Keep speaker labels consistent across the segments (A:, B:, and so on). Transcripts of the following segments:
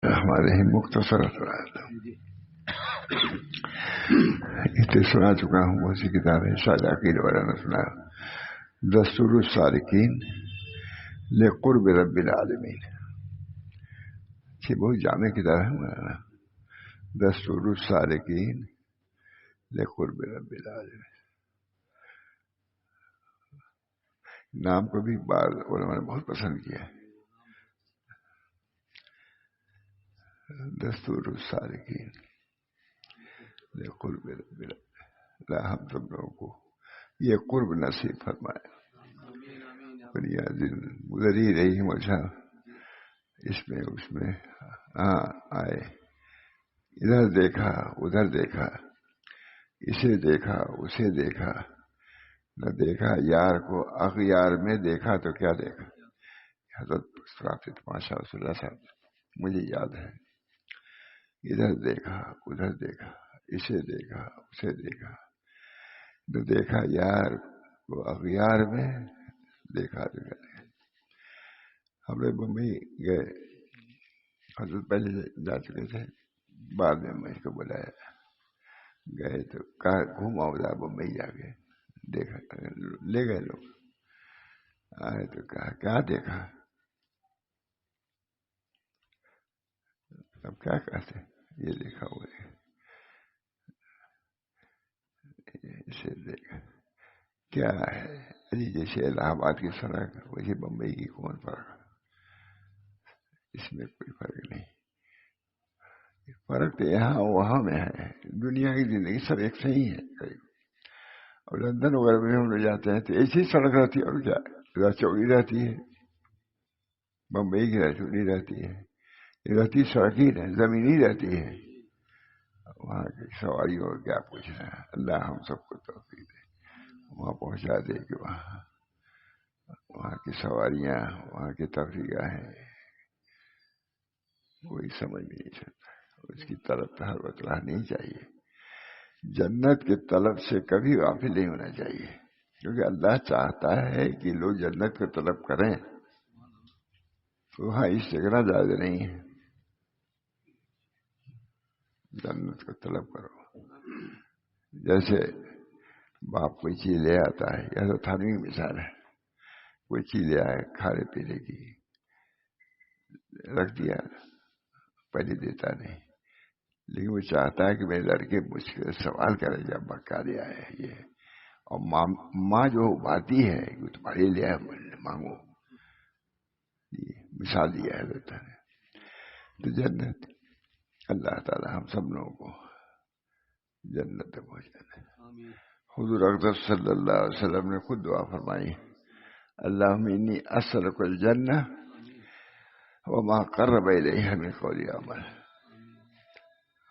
A: ہمارے ہی مختصر اسے سنا چکا ہوں، بہت سی کتابیں شاید عقیل والا نے سنا دستور السالکین لقرب رب العالمین، یہ بہت جامع کتاب ہے مولانا، دستور السالکین لقرب رب العالمین، نام کو بھی بعض علماء نے بہت پسند کیا ہے، دستور السالکین لقرب رب العالمین۔ اللہ ہم سب لوگوں کو یہ قرب نصیب فرمائے، ادھر ہی رہی مجھا اس میں اس میں آئے، ادھر دیکھا ادھر دیکھا، اسے دیکھا اسے دیکھا، نہ دیکھا یار کو اغیار میں، دیکھا تو کیا دیکھا، حضرت پرافت ماشاء رسول اللہ صاحب مجھے یاد ہے، ادھر دیکھا ادھر دیکھا، اسے دیکھا اسے دیکھا، نہ دیکھا یار کو اغیار میں، دیکھا تو کیا دیکھا۔ ہم لوگ بمبئی گئے، حضرت پہلے جا چکے تھے، بعد میں مجھ کو بلایا، گئے تو کہا گھوم آؤ ذرا بمبئی جا کے، دیکھا لے گئے لوگ، آئے تو کہا کیا دیکھا، اب کیا کہتے یہ دیکھا وہ دیکھا، اسے دیکھا کیا ہے، جیسے الہ آباد کی سڑک ویسے بمبئی کی کون فرق، اس میں کوئی فرق نہیں، فرق تو یہاں وہاں میں ہے، دنیا کی زندگی سب ایک صحیح ہے قریب، اور لندن وغیرہ میں ہم لوگ جاتے ہیں تو ایسی سڑک رہتی ہے، اور کیا راہ چوڑی رہتی ہے، بمبئی کی راہ چوڑی رہتی ہے، رہتی سڑک ہی نہیں زمینی رہتی ہے، وہاں کی سواریوں اور کیا پوچھنا ہے، اللہ ہم سب کو توفیق دے، وہاں پہنچا دے کہ وہاں کی سواریاں، وہاں کی تفریح ہیں، کوئی سمجھ نہیں سکتا، اس کی طلب تو ہر وقت نہیں چاہیے، جنت کی طلب سے کبھی غافل نہیں ہونا چاہیے، کیونکہ اللہ چاہتا ہے کہ لوگ جنت کو طلب کریں، تو وہاں استغنا جائز نہیں ہے، جنت کو طلب کرو، جیسے باپ کوئی چیز لے آتا ہے، یا تو تھانوی کی مثال ہے، کوئی چیز لے آئے کھانے پینے کی، رکھ دیا، پہلے دیتا نہیں، لیکن وہ چاہتا ہے کہ میرے لڑکے مجھ سے سوال کرے جب کیا لے آئے یہ، اور ماں جو باتیں ہے کہ تمہارے لے آئے مانگو، مثال دیا ہے دیتا ہے، تو جنت اللہ تعالی ہم سب لوگوں کو جنت تک پہنچانا ہے۔ حضور اقدس صلی اللہ علیہ وسلم نے خود دعا فرمائی، اللہم انی اسألک الجنہ وما قرب الیہا من قول عمل،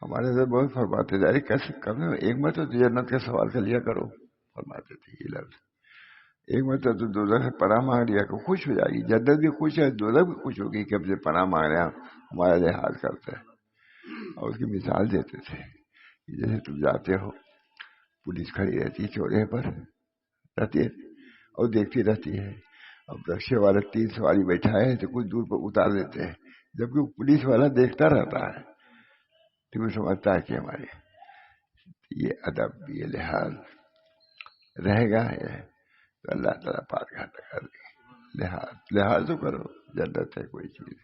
A: ہمارے سے بہت فرماتے تھے ارے کیسے کم ایک مرتبہ تو جنت کا سوال کر لیا کرو، فرماتے تھے یہ لفظ، ایک مرتبہ تو دوزخ سے پناہ مانگ لیا کہ خوش ہو جائے گی، جنت بھی خوش ہے، دوزخ بھی خوش ہوگی کہ ہم سے پناہ مانگ رہے ہیں، ہمارا لحاظ کرتا ہے، اور اس کی مثال دیتے تھے، جیسے تم جاتے ہو، پولیس کھڑی رہتی ہے چوراہے پر رہتی ہے اور دیکھتی رہتی ہے، اب رکشے والا 3 سواری بیٹھا ہے تو کچھ دور پر اتار دیتے ہیں، جبکہ پولیس والا دیکھتا رہتا ہے، تو وہ سمجھتا ہے کہ ہمارے یہ ادب یہ لحاظ رہے گا، تو اللہ تعالیٰ پاک کر دے، لحاظ تو کرو، جنت ہے کوئی چیز،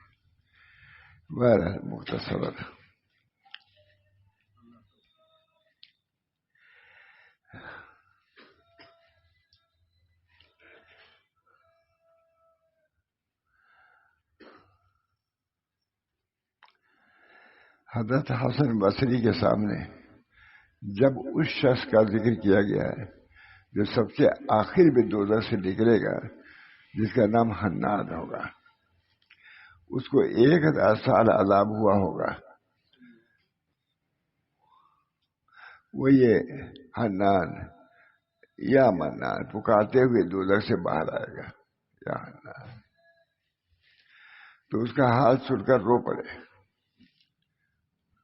A: بہرحال مختصر حضرت حسن بصری کے سامنے جب اس شخص کا ذکر کیا گیا ہے جو سب سے آخر میں دوزخ سے نکلے گا، جس کا نام حنان ہوگا، اس کو 1000 سال عذاب ہوا ہوگا، وہ یہ حنان یا منان پکارتے ہوئے دوزخ سے باہر آئے گا، یا حنان، تو اس کا حال سن کر رو پڑے،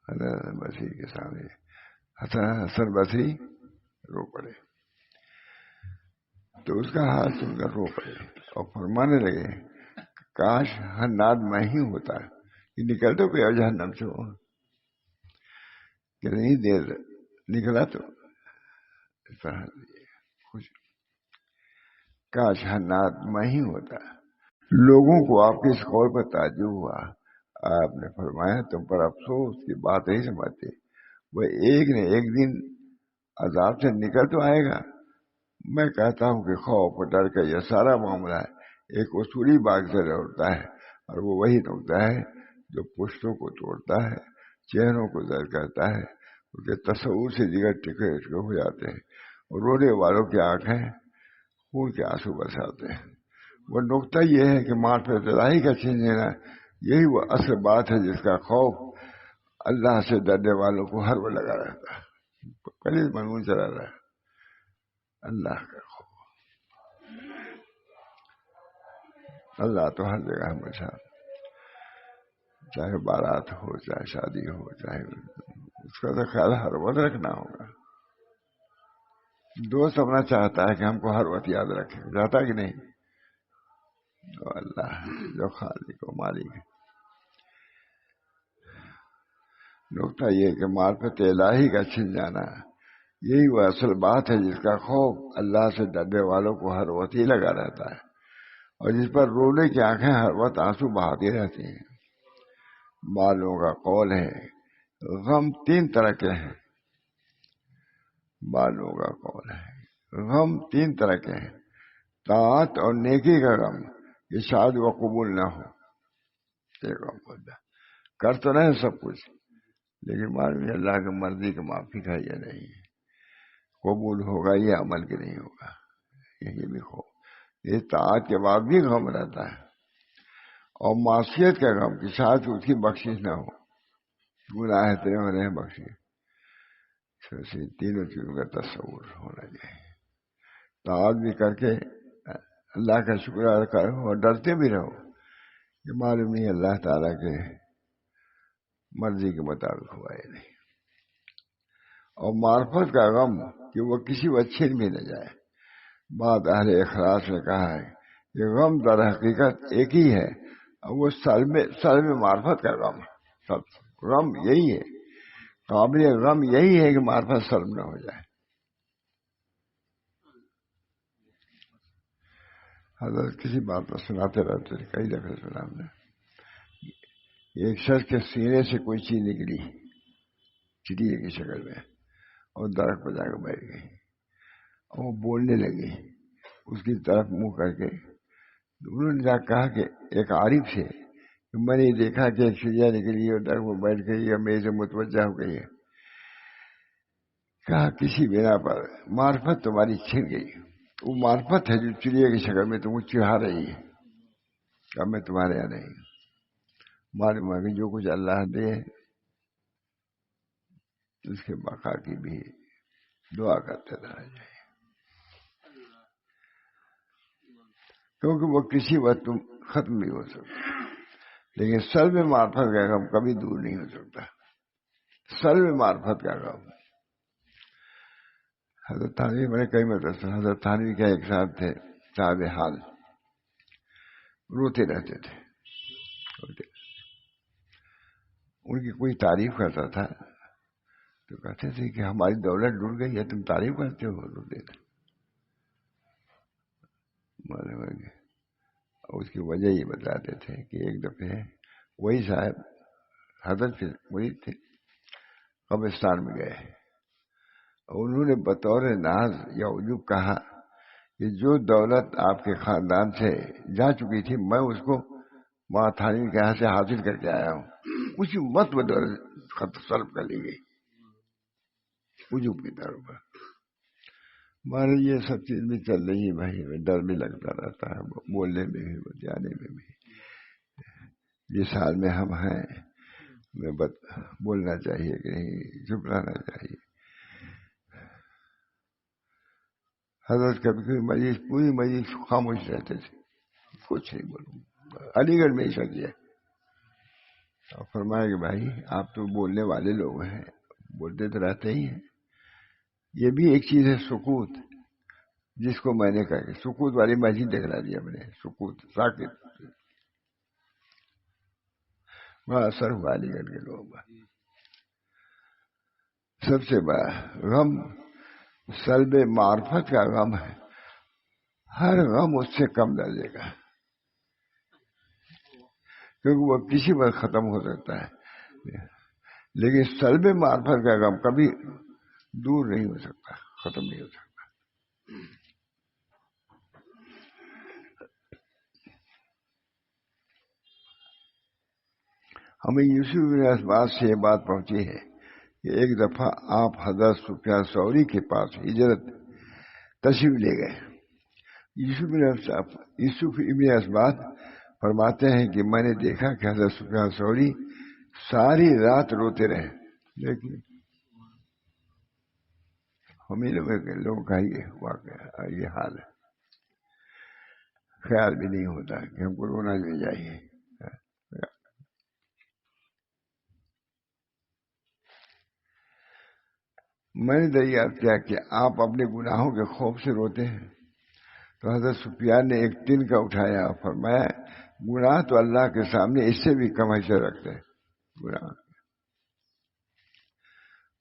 A: حضرت بصری کے سامنے حسن بصری رو پڑے، تو اس کا حال سن کر رو پڑے اور فرمانے لگے کاش حنان میں ہی ہوتا کہ نکل تو گیا جہنم سے وہ، کہ نہیں دیر نکلا تو اس طرح کچھ کاش حنات میں ہی ہوتا۔ لوگوں کو آپ کے اس قول پر تعجب ہوا، آپ نے فرمایا تم پر افسوس کی بات نہیں سمجھتے، وہ ایک نہ ایک دن عذاب سے نکل تو آئے گا۔ میں کہتا ہوں کہ خوف اور ڈر کا یہ سارا معاملہ ایک اصولی بات سے لوٹتا ہے، اور وہ وہی نقطہ ہے جو پشتوں کو توڑتا ہے، چہروں کو زرد کرتا ہے، ان کے تصور سے جگر ٹکڑے ٹکڑے ہو جاتے ہیں، اور رونے والوں کی آنکھیں خون کے آنسو برساتے ہیں۔ وہ نقطہ یہ ہے کہ معرفت الہی کا چھین لینا، یہی وہ اصل بات ہے جس کا خوف اللہ سے ڈرنے والوں کو ہر وہ لگا رہتا ہے، پہلے منون چلا رہا ہے اللہ کا خوف۔ اللہ تو ہر جگہ ہمیشہ، چاہے بارات ہو، چاہے شادی ہو، چاہے اس کا تو خیال ہر وقت رکھنا ہوگا۔ دوست اپنا چاہتا ہے کہ ہم کو ہر وقت یاد رکھے، چاہتا کہ نہیں؟ تو اللہ جو خالق و مالک ہے۔ نقطہ یہ کہ معرفت الہی کا چھن جانا، یہی وہ اصل بات ہے جس کا خوف اللہ سے ڈرنے والوں کو ہر وقت ہی لگا رہتا ہے، اور جس پر رونے کی آنکھیں ہر وقت آنسو بہاتی رہتی ہیں۔ معلوموں کا قول ہے غم تین طرح کے ہیں، معلوموں کا قول ہے غم تین طرح کے ہیں، طاعت اور نیکی کا غم، یہ شاید وہ قبول نہ ہو۔ ایک غم ہوتا ہے کر تو رہے سب کچھ، لیکن معلوم ہے اللہ کی مرضی کے موافق ہے یا نہیں، قبول ہوگا یا عمل کے نہیں ہوگا، یہی بھی ہو۔ یہ طاعت کے بعد بھی غم رہتا ہے، اور معصیت کا غم کہ شاید اس کی بخشش نہ ہو، گناہ اتنے ہو رہے ہیں بخشش۔ تینوں چیزوں کا تصور ہونا چاہیے۔ طاعت بھی کر کے اللہ کا شکر ادا کرو، اور ڈرتے بھی رہو کہ معلوم نہیں اللہ تعالیٰ کے مرضی کے مطابق ہوا ہے نہیں۔ اور معرفت کا غم کہ وہ کسی وقت چھن بھی نہ جائے۔ بعض اہل اخلاص نے کہا ہے کہ غم در حقیقت ایک ہی ہے، اور وہ سلب معرفت کا غم ہے۔ غم یہی ہے، قابل غم یہی ہے کہ معرفت سلب نہ ہو جائے۔ حضرت کسی بات پر سناتے رہتے تھے، کئی دفعہ سنا ہم نے، ایک شخص کے سینے سے کوئی چیز نکلی چڑیا کی شکل میں، اور درخت پہ جا کے بیٹھ گئی، اور وہ بولنے لگی اس کی طرف منہ کر کے۔ انہوں نے جا کہا کہ ایک عارف سے کہ میں نے دیکھا کہ ایک چڑیا نکلی اور درخت میں بیٹھ گئی، یا میرے سے متوجہ ہو گئی ہے۔ کہا کسی بنا پر معرفت تمہاری چھن گئی، وہ معرفت ہے جو چڑیا کی شکل میں تم کو چڑھا رہی ہے، کہ میں تمہارے یہاں نہیں۔ معلوم ہے کہ جو کچھ اللہ دے اس کے بقا کی بھی دعا کرتے رہنا چاہیے، کیونکہ وہ کسی وقت تم ختم بھی ہو سکتا، لیکن سلب معرفت کا غم کبھی دور نہیں ہو سکتا۔ سلب معرفت کا غم، حضرت تھانوی میں نے کئی مرتبہ، حضرت تھانوی کا ایک صاحب تھے صاحب حال، روتے رہتے تھے، ان کی کوئی تعریف کرتا تھا تو کہتے تھے کہ ہماری دولت ڈوب گئی ہے، تم تعریف کرتے ہو، روتے تھے۔ اس کی وجہ یہ بتاتے تھے کہ ایک دفعہ وہی صاحب حضرت مرید تھے، قبرستان میں گئے، اور انہوں نے بطور ناز یا عجب کہا کہ جو دولت آپ کے خاندان سے جا چکی تھی میں اس کو ماں تھانوی کے یہاں سے حاصل کر کے آیا ہوں۔ اسی وقت وہ دولت خط سلب کر لی گئی، عجب کی طرف پر۔ ہمارے یہ سب چیز بھی چل رہی ہے بھائی، ڈر بھی لگتا رہتا ہے، بولنے میں بھی بتانے میں بھی۔ جس حال میں ہم ہیں میں بولنا چاہیے کہ نہیں، چپ رہنا چاہیے۔ حضرت کبھی کبھی مجلس پوری مجلس خاموش رہتے تھے، کچھ نہیں بولوں۔ علی گڑھ میں ایسا کیا، اور فرمایا کہ بھائی آپ تو بولنے والے لوگ ہیں، بولتے تو رہتے ہی ہیں، یہ بھی ایک چیز ہے سکوت، جس کو میں نے کہا کہ سکوت والی مسجد دکھلا دی ہم نے، سکوت، ساکت۔ بڑا اثر ہوا علی گڑھ کے لوگوں پر. سب سے بڑا غم سلب معرفت کا غم ہے. ہر غم اس سے کم درجے کا، کیونکہ وہ کسی وقت ختم ہو سکتا ہے، لیکن سلب معرفت کا غم کبھی دور نہیں ہو سکتا، ختم نہیں ہو سکتا. ہمیں یوسف بن اسباط سے یہ بات پہنچی ہے کہ ایک دفعہ آپ حضرت سفیان ثوری کے پاس ہجرت تشریف لے گئے. یوسف ابن اسباط فرماتے ہیں کہ میں نے دیکھا کہ حضرت سفیان ثوری ساری رات روتے رہے، لیکن ہمیں لوگوں کا یہ حال ہے، خیال بھی نہیں ہوتا کہ ہم کو رونا نہیں چاہیے. میں نے دریافت کیا کہ آپ اپنے گناہوں کے خوف سے روتے ہیں. تو حضرت سفیان نے ایک تن کا اٹھایا اور فرمایا گناہ تو اللہ کے سامنے اس سے بھی کم حیثیت رکھتے ہیں. گناہ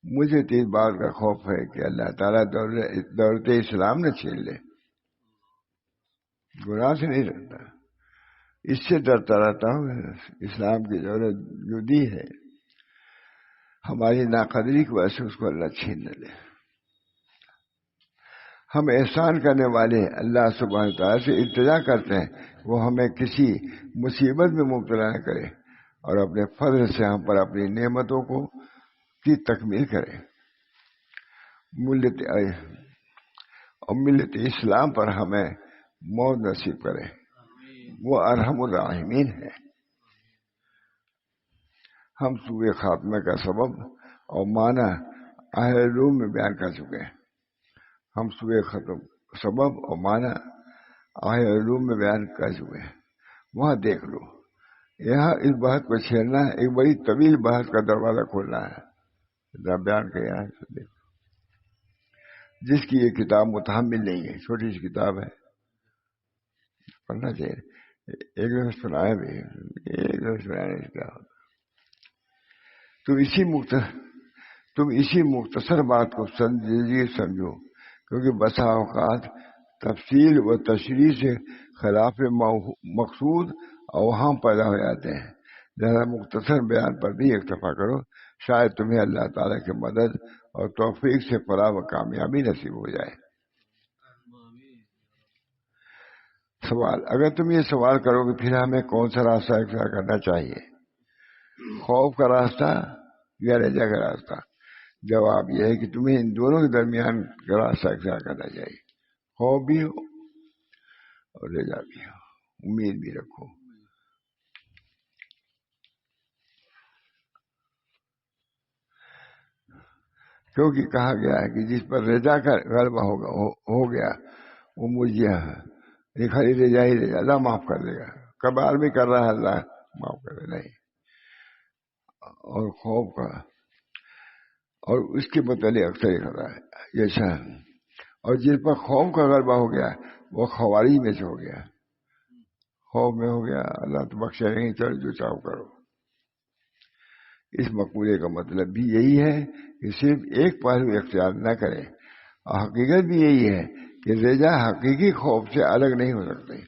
A: مجھے تو اس بات کا خوف ہے کہ اللہ تعالیٰ دولت اسلام نہ چھین لے. گناہ سے نہیں ڈرتا، اس سے ڈرتا رہتا ہوں اسلام کی دولت جو دی ہے ہماری ناقدری کی وجہ سے اس کو اللہ چھین نہ لے. ہم احسان کرنے والے اللہ سبحانہ تعالیٰ سے التجا کرتے ہیں وہ ہمیں کسی مصیبت میں مبتلا نہ کرے اور اپنے فضل سے ہم پر اپنی نعمتوں کی تکمیل کرے. ملت اسلام پر ہمیں موت نصیب کرے، وہ ارحم الراحمین ہے. ہم سوء خاتمے کا سبب اور معنی اہل علوم میں بیان کر چکے ہیں. ہم سوء سبب اور معنی اہل علوم میں بیان کر چکے ہیں، وہاں دیکھ لو. یہاں اس بحث کو چھیڑنا ہے، ایک بڑی طویل بحث کا دروازہ کھولنا ہے. بیان کیا ہے دیکھ، جس کی یہ کتاب متحمل نہیں ہے، چھوٹی سی کتاب ہے، پڑھنا چاہیے. ایک دفعہ سنایا بھی، ایک دفعہ سنایا کیا ہوتا. تم اسی مختصر بات کو سنجیدگی سمجھو، کیونکہ بسا اوقات تفصیل و تشریح سے خلاف مقصود اوہام پیدا ہو جاتے ہیں. لہذا مختصر بیان پر بھی اکتفا کرو، شاید تمہیں اللہ تعالیٰ کی مدد اور توفیق سے فلاح و کامیابی نصیب ہو جائے. سوال، اگر تم یہ سوال کرو کہ پھر ہمیں کون سا راستہ اختیار کرنا چاہیے، خوف کا راستہ یا رجا کا راستہ؟ جواب یہ ہے کہ تمہیں ان دونوں کے درمیان کا راستہ اختیار کرنا چاہیے. خوف بھی ہو اور رجا بھی ہو، امید بھی رکھو. کیونکہ کہا گیا ہے کہ جس پر رجا کا غلبہ ہو گیا وہ مجھے خالی رجا ہی رجا، اللہ معاف کر دے گا. کبار بھی کر رہا ہے اللہ معاف کر دے نہیں. اور خوف کا اور اس کے متعلق اکثر ہی رہا ہے یہ شان. اور جس پر خوف کا غلبہ ہو گیا وہ خوارج میں سے ہو گیا. خوف میں ہو گیا اللہ تو بخشے نہیں، چل جو چاہو کرو. اس مقولے کا مطلب بھی یہی ہے کہ صرف ایک پہلو اختیار نہ کرے، اور حقیقت بھی یہی ہے کہ رجا حقیقی خوف سے الگ نہیں ہو سکتی.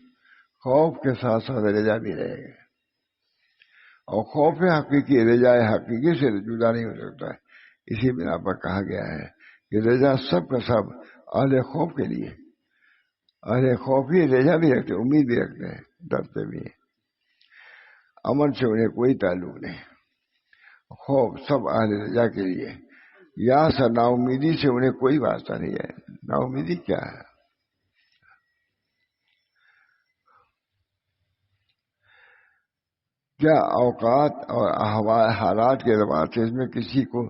A: خوف کے ساتھ ساتھ رجا بھی رہے گا، اور خوف حقیقی رجا حقیقی سے جدا نہیں ہو سکتا ہے. اسی بنا پر کہا گیا ہے کہ رجا سب کا سب اہل خوف کے لیے. اہل خوف ہی رجا بھی رکھتے، امید بھی رکھتے ہیں، ڈرتے بھی ہیں. امن سے انہیں کوئی تعلق نہیں. خوف سب اہل رجا کے لیے. یا نا امیدی سے انہیں کوئی واسطہ نہیں ہے. نا امیدی کیا ہے؟ کیا اوقات اور حالات کے اعتبار سے اس میں کسی کو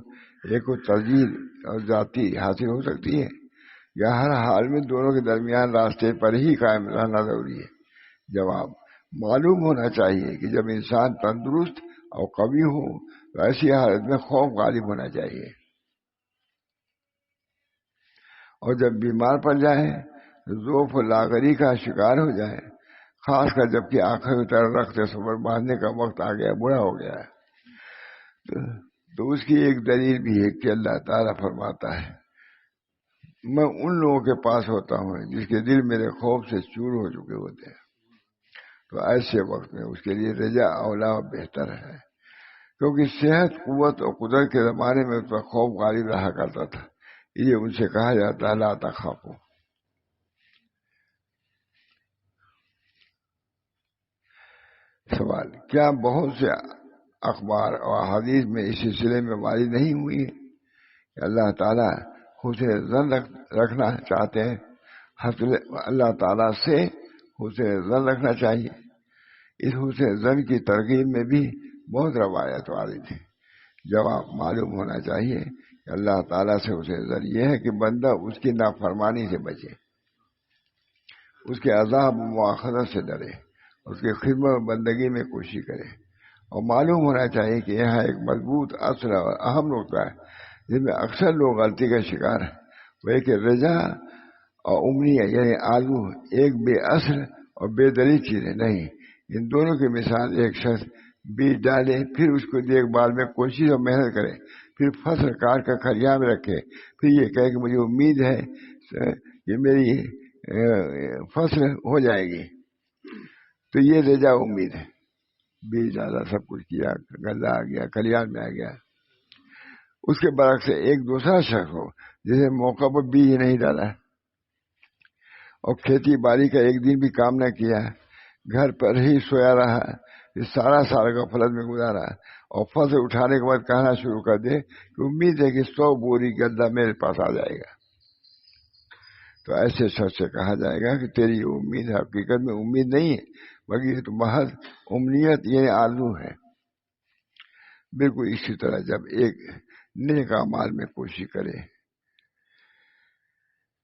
A: ایک کو ترجیح اور ذاتی حاصل ہو سکتی ہے، یا ہر حال میں دونوں کے درمیان راستے پر ہی قائم رہنا ضروری ہے؟ جواب، معلوم ہونا چاہیے کہ جب انسان تندرست اور قوی ہو تو ایسی حالت میں خوف غالب ہونا چاہیے، اور جب بیمار پڑ جائے ضعف و لاغری کا شکار ہو جائے، خاص کر جب کہ آخر کی طرف رخت صبر باندھنے کا وقت آ گیا، بوڑھا ہو گیا ہے، تو اس کی ایک دلیل بھی ہے کہ اللہ تعالیٰ فرماتا ہے میں ان لوگوں کے پاس ہوتا ہوں جس کے دل میرے خوف سے چور ہو چکے ہوتے ہیں. تو ایسے وقت میں اس کے لیے رجا اولا و بہتر ہے، کیونکہ صحت، قوت اور قدرت کے زمانے میں اس پر خوف غالب رہا کرتا تھا. یہ ان سے کہا جاتا ہے لا تخافوا. سوال: کیا بہت سے اخبار اور احادیث میں اس سلسلے میں وارد نہیں ہوئی ہے کہ اللہ تعالیٰ حسن ظن رکھنا چاہتے ہیں؟ اللہ تعالیٰ سے حسن ظن رکھنا چاہیے. اس حسن ظن کی ترغیب میں بھی بہت روایت وارد ہے. جواب: معلوم ہونا چاہیے کہ اللہ تعالیٰ سے حسن ظن یہ ہے کہ بندہ اس کی نافرمانی سے بچے، اس کے عذاب و مواخذت سے ڈرے، اس کی خدمت و بندگی میں کوشش کرے. اور معلوم ہونا چاہیے کہ یہاں ایک مضبوط اصل اور اہم نقطہ ہے جس میں اکثر لوگ غلطی کا شکار ہیں، وہ کہ رجا اور امنیہ یعنی آرزو ایک بے اصل اور بے دلیل چیزیں نہیں. ان دونوں کی مثال: ایک شخص بیج ڈالے، پھر اس کو دیکھ بھال میں کوشش اور محنت کرے، پھر فصل کاٹ کر کھلیان میں رکھے، پھر یہ کہے کہ مجھے امید ہے کہ میری فصل ہو جائے گی. تو یہ رجا امید ہے. بیج ڈالا، سب کچھ کیا، غلہ آ گیا، کھلیان میں آ گیا. اس کے برعکس ایک دوسرا شخص ہو جسے موقع پر بیج نہیں ڈالا اور کھیتی باڑی کا ایک دن بھی کام نہ کیا، گھر پر ہی سویا رہا، سارا سال غفلت میں گزارا اور فصل اٹھانے کے بعد کہنا شروع کر دے کہ امید ہے کہ 100 بوری غلہ میرے پاس آ جائے گا. تو ایسے شخص سے کہا جائے گا کہ تیری امید حقیقت میں امید نہیں ہے بلکہ یہ تو محض امنیت یعنی آرزو ہے. بالکل اسی طرح جب ایک نیک اعمال میں کوشش کرے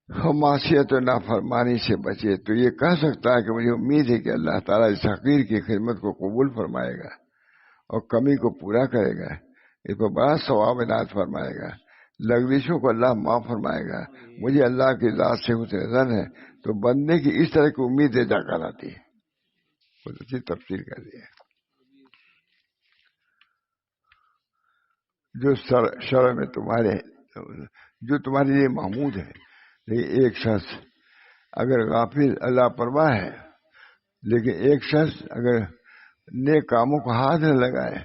A: اور معصیت و نافرمانی سے بچے تو یہ کہہ سکتا ہے کہ مجھے امید ہے کہ اللہ تعالیٰ اس حقیر کی خدمت کو قبول فرمائے گا اور کمی کو پورا کرے گا، اس کو بڑا ثواب عنایت فرمائے گا، لغزشوں کو اللہ معاف فرمائے گا. مجھے اللہ کی ذات سے حسن ظن ہے. تو بندے کی اس طرح کی امید رجا کراتی ہے. بہت اچھی تفسیر کر دی ہے. جو شرع میں جو تمہارے لیے محمود ہے. لیکن ایک شخص اگر غافل اللہ پرواہ ہے، لیکن ایک شخص اگر نیک کاموں کو ہاتھ نہ لگائے،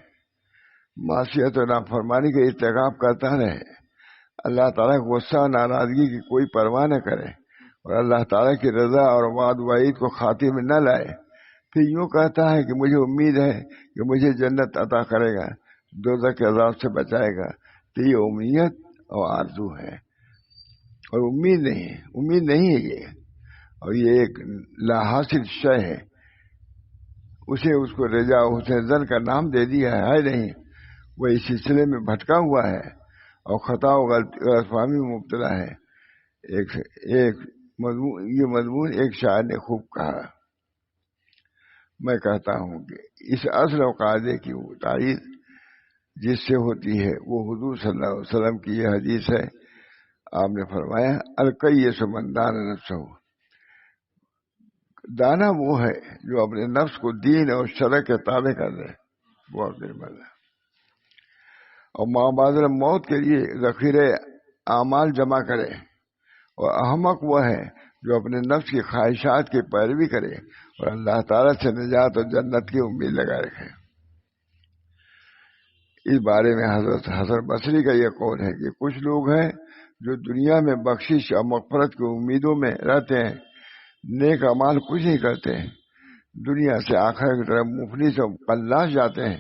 A: معصیت و نافرمانی کا ارتکاب کرتا رہے، اللہ تعالیٰ کو غصہ و ناراضگی کی کوئی پرواہ نہ کرے اور اللہ تعالیٰ کی رضا اور وعد وعید کو خاطر میں نہ لائے، پھر یوں کہتا ہے کہ مجھے امید ہے کہ مجھے جنت عطا کرے گا، دوزخ کے عذاب سے بچائے گا، تو یہ امنیت اور آرزو ہے اور امید نہیں ہے یہ. اور یہ ایک لا حاصل شے ہے. اس کو رجا حسن ظن کا نام دے دیا ہے نہیں. وہ اس سلسلے میں بھٹکا ہوا ہے اور خطا و غلط فہمی میں مبتلا ہے. یہ مضمون ایک شاعر نے خوب کہا. میں کہتا ہوں کہ اس اصل و قاعدے کی تعریف جس سے ہوتی ہے وہ حضور صلی اللہ علیہ وسلم کی یہ حدیث ہے. آپ نے فرمایا القیس من دان نفسہ. دانا وہ ہے جو اپنے نفس کو دین اور شرع کے تابع کر دے، وہ اپنے مرد. اور ماں بعد موت کے لیے ذخیرے اعمال جمع کرے. اور احمق وہ ہے جو اپنے نفس کی خواہشات کی پیروی کرے اور اللہ تعالیٰ سے نجات اور جنت کی امید لگائے رکھے. اس بارے میں حضرت حسن بصری کا یہ قول ہے کہ کچھ لوگ ہیں جو دنیا میں بخشش اور مغفرت کی امیدوں میں رہتے ہیں، نیک اعمال کچھ نہیں کرتے ہیں، دنیا سے آخرت کی طرف مفلس اور قلاش جاتے ہیں،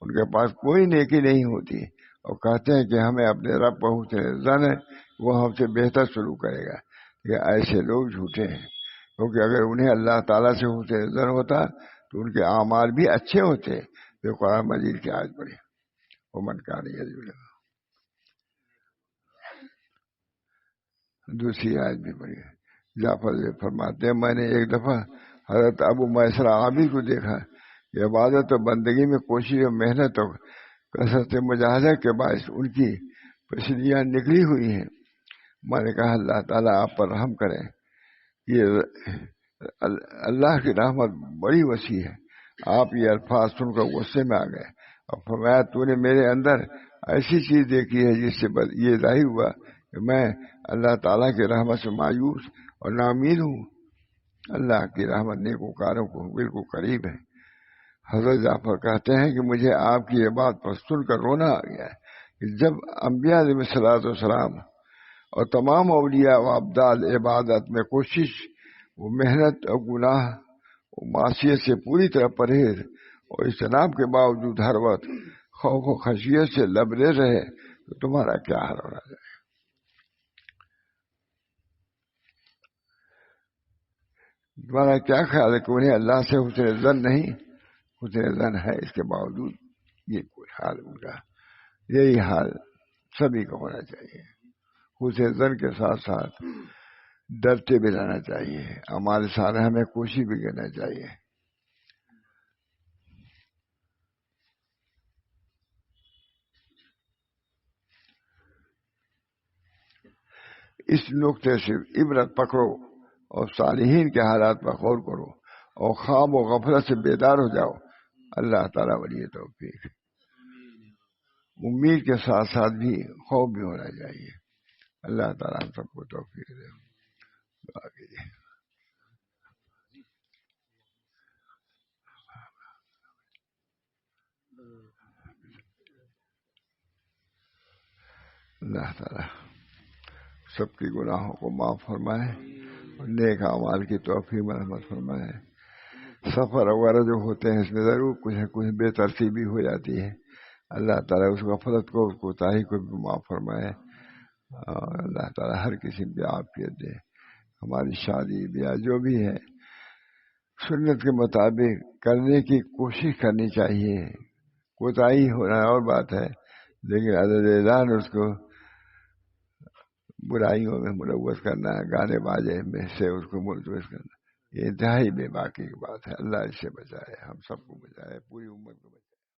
A: ان کے پاس کوئی نیکی نہیں ہوتی اور کہتے ہیں کہ ہمیں اپنے رب پر حسن ظن ہے، وہ ہم سے بہتر سلوک کرے گا. یہ ایسے لوگ جھوٹے ہیں، کیونکہ اگر انہیں اللہ تعالیٰ سے حسن ظن ہوتا تو ان کے اعمال بھی اچھے ہوتے. تو قرآن مجید کی آیت پڑھی وہ من کا نہیں ہے. دوسری آیت بھی پڑھی. جعفر فرماتے ہیں میں نے ایک دفعہ حضرت ابو میسر عابد کو دیکھا کہ عبادت اور بندگی میں کوشش اور محنت اور کثرت مجاہدہ کے باعث ان کی پسلیاں نکلی ہوئی ہیں. میں نے کہا اللہ تعالیٰ آپ پر رحم کرے. یہ اللہ کی رحمت بڑی وسیع ہے. آپ یہ الفاظ سن کر غصے میں آ گئے اور فرمایا تو نے میرے اندر ایسی چیز دیکھی ہے جس سے یہ ظاہر ہوا کہ میں اللہ تعالیٰ کی رحمت سے مایوس اور ناامید ہوں. اللہ کی رحمت نیکوکاروں کو بالکل قریب ہے. حضرت جعفر کہتے ہیں کہ مجھے آپ کی یہ بات پر سن کر رونا آ گیا کہ جب انبیاء علیہ الصلوۃ والسلام اور تمام اولیاء و ابدال عبادت میں کوشش، وہ محنت اور گناہ و معصیت سے پوری طرح پرہیز اور اجتناب کے باوجود ہر وقت خوف و خشیت سے لبریز رہے تو تمہارا کیا حال ہونا چاہیے؟ تمہارا کیا خیال ہے کہ انہیں اللہ سے حسن ظن نہیں؟ حسن ظن ہے، اس کے باوجود یہ کوئی حال ہوگا. یہی حال سبھی کو ہونا چاہیے. حسن ظن کے ساتھ ساتھ ڈرتے بھی رہنا چاہیے. ہمارے سارے ہمیں کوشش بھی کرنا چاہیے. اس نقطے سے عبرت پکڑو اور صالحین کے حالات پر غور کرو اور خواب و غفلت سے بیدار ہو جاؤ. اللہ تعالیٰ ولی توفیق. امید کے ساتھ ساتھ بھی خوف بھی ہونا چاہیے. اللہ تعالیٰ ہم سب کو توفیق دے. دعا کیجیے. اللہ تعالیٰ سب کی گناہوں کو معاف فرمائے اور نیک اعمال کی توفیق مرحمت فرمائے. سفر وغیرہ جو ہوتے ہیں اس میں ضرور کچھ نہ کچھ بے ترتیبی ہو جاتی ہے. اللہ تعالیٰ اس غفلت کو، اس کوتاہی کو بھی معاف فرمائے اور اللہ تعالیٰ ہر کسی پہ عافیت دے. ہماری شادی بیاہ جو بھی ہے سنت کے مطابق کرنے کی کوشش کرنی چاہیے. کوتاہی ہونا اور بات ہے، لیکن اللہ نے اس کو برائیوں میں ملوث کرنا ہے، گانے باجے میں سے اس کو ملوث کرنا، یہ انتہائی بے باکی کی بات ہے. اللہ اس سے بچائے، ہم سب کو بچائے، پوری امت کو بچائے.